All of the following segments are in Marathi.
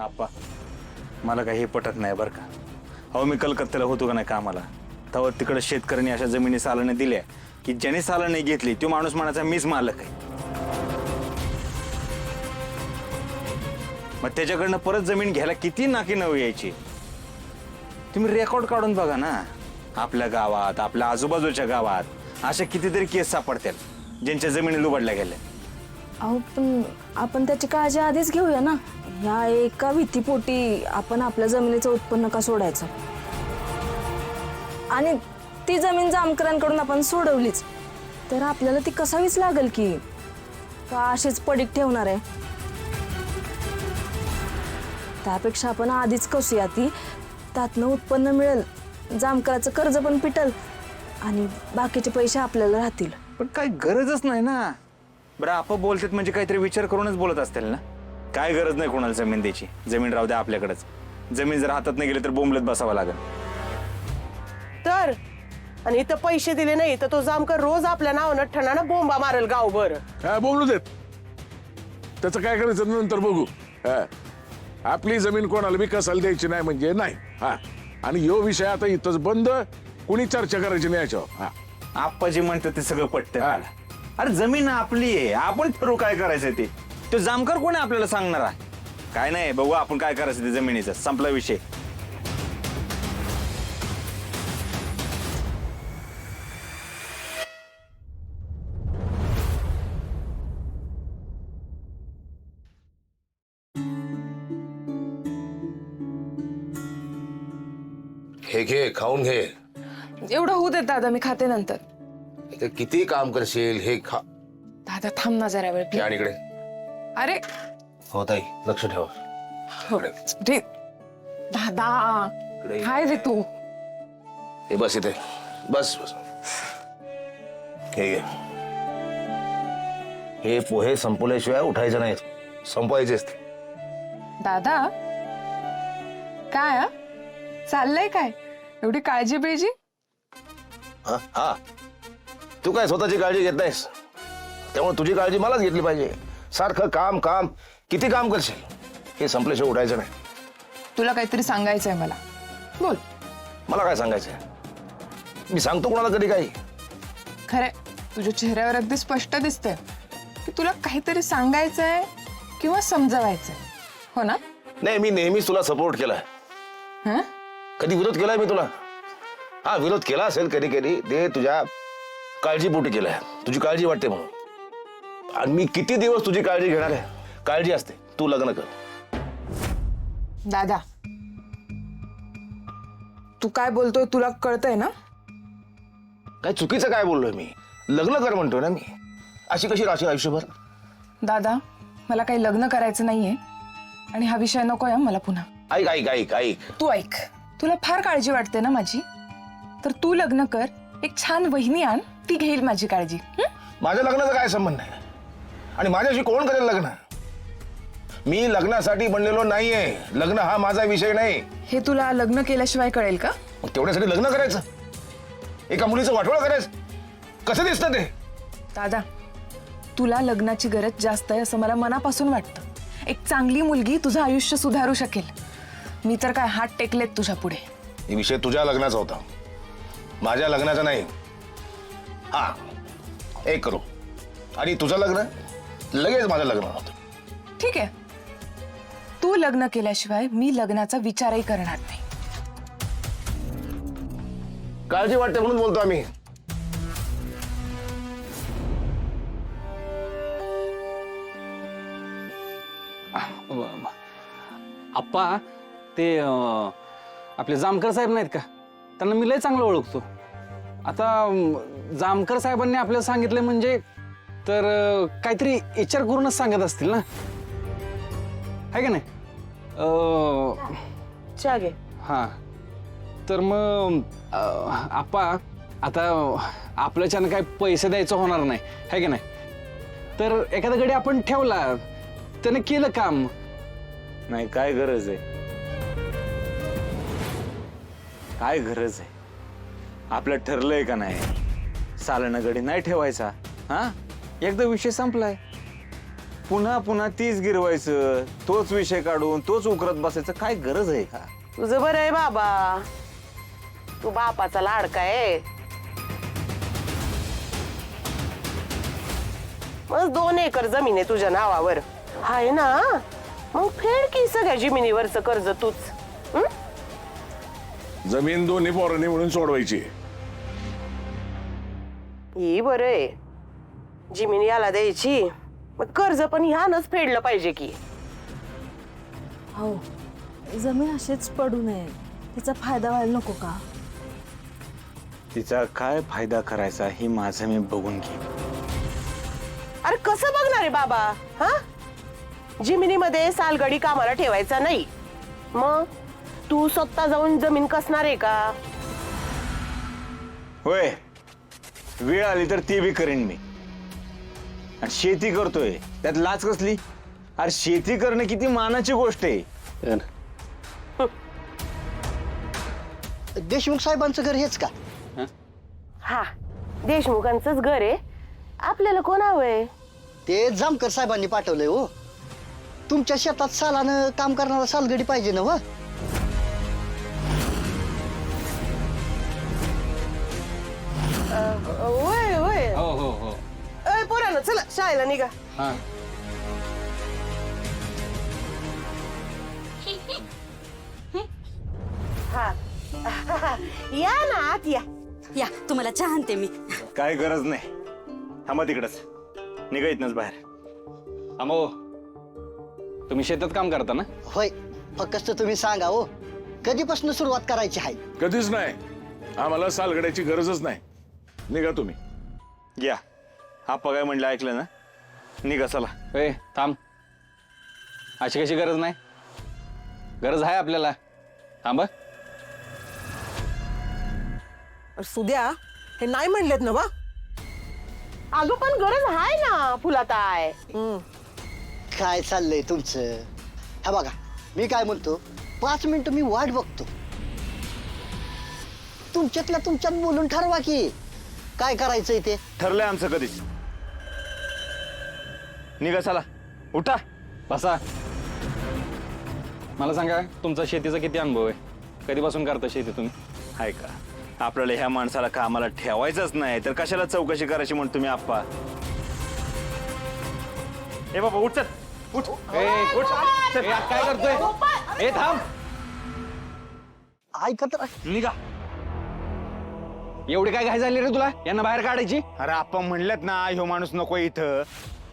आप्पा मला काही हे पटत नाही बरं का. अहो मी कलकत्त्याला होतो का नाही कामाला, तेव्हा तिकडे शेतकऱ्यांनी अशा जमिनी सालाने दिल्या की ज्याने सालाने घेतली तो माणूस म्हणायचा मीच मालक आहे. मग त्याच्याकडनं परत जमीन घ्यायला किती नाकी नवी यायची. तुम्ही रेकॉर्ड काढून बघा ना, आपल्या गावात आपल्या आजूबाजूच्या गावात अशा कितीतरी केस सापडतील ज्यांच्या जमिनी लुबाडल्या गेल्या. अहो पण आपण त्याची काळजी आधीच घेऊया ना. ह्या एका भीतीपोटी आपण आपल्या जमिनीचं उत्पन्न का सोडायचं. आणि ती जमीन जामकरांकडून आपण सोडवलीच तर आपल्याला ती कसावीच लागेल की का अशीच पडीक ठेवणार आहे. त्यापेक्षा आपण आधीच कसूया ती, त्यातनं उत्पन्न मिळेल, जामकराचं कर्ज पण पिटल आणि बाकीचे पैसे आपल्याला राहतील. पण काय गरजच नाही ना. बरं आपण बोलतात म्हणजे काहीतरी विचार करूनच बोलत असतील ना. काय गरज नाही कोणाला जमीन द्यायची. जमीन राहू द्या आपल्याकडेच. जमीन जर हातात नाही गेली तर बोंबलत बसावं लागेल. तर आणि इथं पैसे दिले नाही तर तो जामकर रोज आपल्या नावानं ठणानं बोंबा मारेल गावभर. हा बोलू देत, त्याचं काय करायचं नंतर बघू. हा, आपली जमीन कोणाला विकासाला द्यायची नाही म्हणजे नाही. हा, आणि ह्यो विषय आता इथंच बंद, कुणी चर्चा करायची नाही याच्यावर. हा, आप्पाजी म्हणतात ते सगळं पटतं मला. अरे जमीन आपली आहे, आपण ठरवू काय करायचं ते. तो जामकर कोण आहे आपल्याला सांगणार आहे. काय नाही, बघू आपण काय करायचं ते जमिनीचं. संपला विषय. हे घे, खाऊन घे. एवढं होऊ देत दादा, मी खाते नंतर. इथे किती काम करशील, हे खा. दादा थांब ना जरा वेळ. आणि इकडे. अरे हो ताई, लक्ष ठेवा. हो. रे दादा काय रे तू. हे बस इथे, बस बस. हे घे. हे पोहे संपवल्याशिवाय उठायचं नाही, संपवायचेच ते. दादा काय हा? चाललंय काय एवढी काळजी बिळजी. हा हा, तू काय स्वतःची काळजी घेत नाहीस, त्यामुळे तुझी काळजी मलाच घेतली पाहिजे. सारखं काम काम, किती काम करशील. हे संपल्याशिवाय उठायचं नाही. तुला काहीतरी सांगायचंय मला, बोल. मला काय सांगायचंय, मी सांगतो कोणाला कधी काही. खरे तुझ्या चेहऱ्यावर अगदी स्पष्ट दिसतंय की तुला काहीतरी सांगायचंय किंवा समजवायचंय, हो ना. नाही, मी नेहमीच तुला सपोर्ट केलाय. हं? कधी विरोध केलाय मी तुला. हा, विरोध केला असेल कधी कधी, ते तुझ्या काळजीपोटी केलाय. तुझी काळजी वाटते म्हणून. आणि मी किती दिवस तुझी काळजी घेणार आहे. काळजी असते, तू लग्न कर. दादा तू काय बोलतोय तुला कळतंय ना. काय चुकीचं काय बोललोय मी. लग्न कर म्हणतोय ना मी. अशी कशी राहशील आयुष्यभर. दादा मला काही लग्न करायचं नाहीये आणि हा विषय नकोय मला पुन्हा. ऐक ऐक ऐक ऐक. तू ऐक, तुला फार काळजी वाटते ना माझी, तर तू लग्न कर. एक छान वहिनी आण, ती घेईल माझी काळजी. माझ्या लग्नाचा काय संबंध आहे. आणि माझ्याशी कोण करेल लग्न. मी लग्नासाठी बनलेलो नाहीये. लग्न हा माझा विषय नाही. हे तुला लग्न केल्याशिवाय कळेल का. मग तेवढ्यासाठी लग्न करायचं, एका मुलीचं वाटोळं करायचं. कसं दिसतं ते. दादा तुला लग्नाची गरज जास्त आहे असं मला मनापासून वाटतं. एक चांगली मुलगी तुझं आयुष्य सुधारू शकेल. मी तर काय हात टेकलेत तुझ्या पुढे. हे विषय तुझ्या लग्नाचा होता, माझ्या लग्नाचा नाही. हा, एक करू आणि तुझं लग्न लगेच माझं लग्न होतं. ठीक आहे, तू लग्न केल्याशिवाय मी लग्नाचा विचारही करणार नाही. काळजी वाटते म्हणून बोलतो आम्ही. आप्पा ते आपले जामकर साहेब नाहीत का, त्यांना मी लय चांगलं ओळखतो. आता जामकर साहेबांनी आपल्याला सांगितलं म्हणजे तर काहीतरी विचार करूनच सांगत असतील ना, आहे का नाही. चहा घे. हां, तर मग आप्पा आता आपल्याच्यानं काय पैसे द्यायचं होणार नाही, आहे का नाही. तर एखाद्या गडी आपण ठेवला, त्याने केलं काम. नाही काय गरज आहे. काय गरज आहे. आपलं ठरलंय का नाही. सालाना गडी नाही ठेवायचा. हा, एकदा विषय संपलाय. पुन्हा पुन्हा तीच गिरवायचं, तोच विषय काढून तोच उकरत बसायचं, काय गरज आहे का? तुझं बरं आहे बाबा, तू बापाचा लाडका आहे. मग 2 एकर जमीन आहे तुझ्या नावावर, हाय ना? मग फेड की सगळ्या जमिनीवरचं कर्ज तूच. हं? जमीन दोन्ही पोरांनी म्हणून सोडवायची. ही बरं आहे, जमीन याला द्यायची, मग कर्ज पण ह्यानंच फेडलं पाहिजे की. हो, जमीन अशीच पडू नये, तिचा फायदा व्हायला नको का? तिचा काय फायदा करायचा हे माझं मी बघून घे. अरे कसं बघणार आहे बाबा? हा, जमिनीमध्ये सालगडी कामाला ठेवायचा नाही. मग तू स्वतः जाऊन जमीन कसणार आहे का? होय, वेळ आली तर ती बी करेन मी. आणि शेती करतोय त्यात लाच कसली? अरे शेती करणं किती मानाची गोष्ट आहे. देशमुख साहेबांचं घर हेच का? हा, देशमुखांचंच घर आहे. आपल्याला कोण हवंय? ते जामकर साहेबांनी पाठवलंय हो. तुमच्या शेतात सालानं काम करणारा सालगडी पाहिजे ना व? होय होय. हो हो हो. पोरांनो चला शाळेला निघा. हा. हा या ना आत या. या तुम्हाला चहा आणते मी. काय गरज नाही, थांबा तिकडच, निघा इथनच बाहेर. अमो, तुम्ही शेतात काम करता ना? होय, फक्त तुम्ही सांगा हो, कधीपासून सुरुवात करायची आहे? कधीच नाही, आम्हाला सालगड्याची गरजच नाही. निघा तुम्ही. या, आप्पा काय म्हणलं ऐकलं ना? निघा चला. ए थांब, अशी कशी गरज नाही? गरज आहे आपल्याला. थांब. सुद्या हे नाही म्हणलेत ना बा? अगं पण गरज आहे ना फुलाताय. काय चाललंय तुमचं? हा बघा, मी काय म्हणतो, 5 मिनिटं मी वाट बघतो. तुमच्यातल्या तुमच्यात बोलून ठरवा की काय करायचंय ते. ठरलंय आमचं कधीच. निघा चला, उठा. बसा. मला सांगा, तुमचा शेतीचा किती अनुभव आहे? कधीपासून करता शेती तुम्ही? हाय का, आपल्याला ह्या माणसाला कामाला ठेवायचंच नाही तर कशाला चौकशी करायची म्हणून तुम्ही आप्पा? ए बाबा उठ चल, उठ. ए, उठ. ए, काय करतोय? ए थांब. ऐकत निघा. एवढी काय घाई झाली रे तुला यांना बाहेर काढायची? अरे आप्पा म्हणलेत ना ह्यो माणूस नको इथं.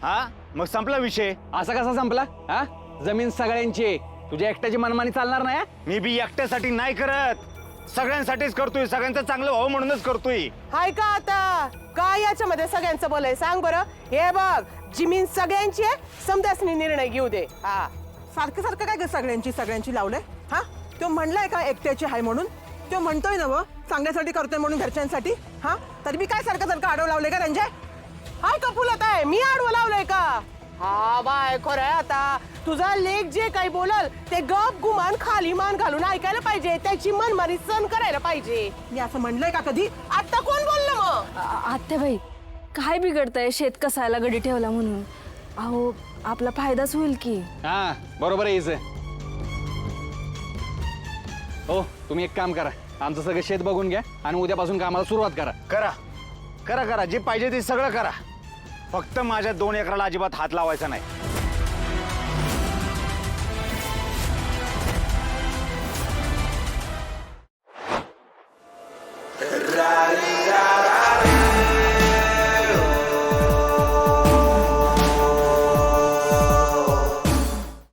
हा, मग संपला विषय. असा कसा संपला? हा, जमीन सगळ्यांची आहे, तुझ्या एकट्याची मनमानी चालणार नाही. मी बी एकट्यासाठी नाही करत, सगळ्यांसाठीच करतोय. सगळ्यांचं चांगलं व्हावं म्हणूनच करतोय. हाय का आता? काय याच्यामध्ये सगळ्यांचं बोलाय सांग बरं. हे बघ, जमीन सगळ्यांची आहे, समजासनी निर्णय घेऊ दे. हा, सारखं सारखं काय सगळ्यांची लावलंय? हा, तो म्हणलाय का एकट्याची हाय म्हणून? तो म्हणतोय ना व चांगल्यासाठी करतोय म्हणून घरच्यांसाठी. हा, तरी मी काय सारखं सारखं आडव लावलंय का त्यांच्या? हाय का फुलाताय? मी आडवं लावलंय का? हा बाय, खरंय आता तुझा लेख जे काही बोलल ते गप गुमान खाली मान घालून ऐकायला पाहिजे, त्याची मनमानी सहन करायला पाहिजे. मी असं म्हणलंय का कधी? आता कोण बोललं मग? आत्याबाई, काय बिघडतंय शेत कसायला गडी ठेवला म्हणून? अहो, आपला फायदाच होईल की. हा, बरोबर आहे हिचं. हो, तुम्ही एक काम करा, आमचं सगळं शेत बघून घ्या आणि उद्यापासून कामाला सुरुवात करा. करा करा करा, जे पाहिजे ते सगळं करा. फक्त माझ्या 2 एकराला अजिबात हात लावायचा नाही.